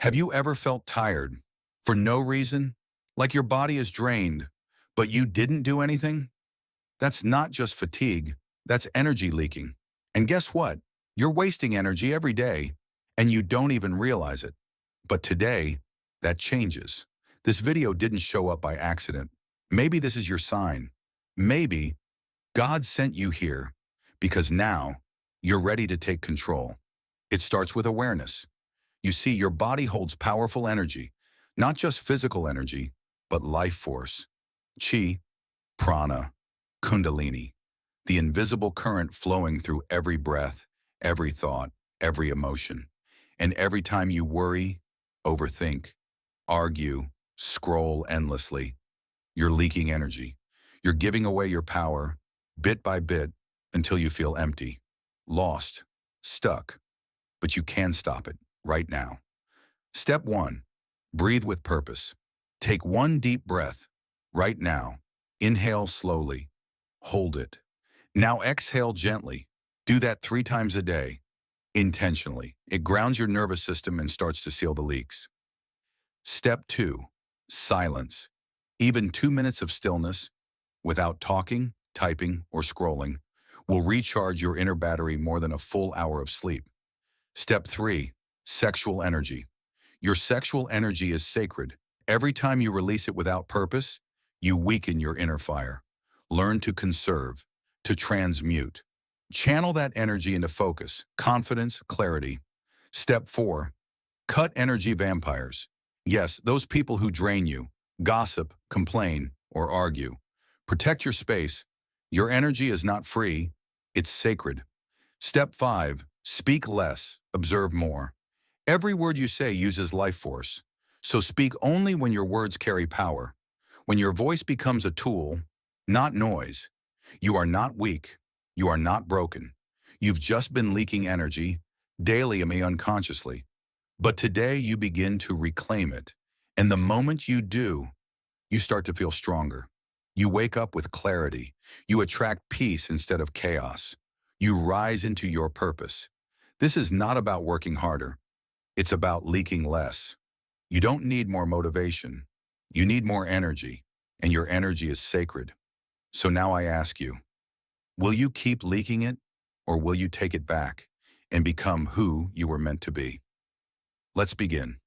Have you ever felt tired for no reason? Like your body is drained, but you didn't do anything? That's not just fatigue, that's energy leaking. And guess what? You're wasting energy every day, and you don't even realize it. But today, that changes. This video didn't show up by accident. Maybe this is your sign. Maybe God sent you here because now you're ready to take control. It starts with awareness. You see, your body holds powerful energy, not just physical energy, but life force. Chi, prana, kundalini, the invisible current flowing through every breath, every thought, every emotion. And every time you worry, overthink, argue, scroll endlessly, you're leaking energy. You're giving away your power, bit by bit, until you feel empty, lost, stuck. But you can stop it right now. Step 1. Breathe with purpose. Take one deep breath right now. Inhale slowly. Hold it. Now exhale gently. Do that 3 times a day, intentionally. It grounds your nervous system and starts to seal the leaks. Step 2. Silence. Even 2 minutes of stillness, without talking, typing, or scrolling, will recharge your inner battery more than a full hour of sleep. Step 3. Sexual energy. Your sexual energy is sacred. Every time you release it without purpose, you weaken your inner fire. Learn to conserve, to transmute. Channel that energy into focus, confidence, clarity. Step 4. Cut energy vampires. Yes, those people who drain you, gossip, complain, or argue. Protect your space. Your energy is not free, it's sacred. Step 5. Speak less, observe more. Every word you say uses life force. So speak only when your words carry power. When your voice becomes a tool, not noise. You are not weak. You are not broken. You've just been leaking energy, daily and unconsciously. But today you begin to reclaim it. And the moment you do, you start to feel stronger. You wake up with clarity. You attract peace instead of chaos. You rise into your purpose. This is not about working harder. It's about leaking less. You don't need more motivation. You need more energy, and your energy is sacred. So now I ask you, will you keep leaking it, or will you take it back and become who you were meant to be? Let's begin.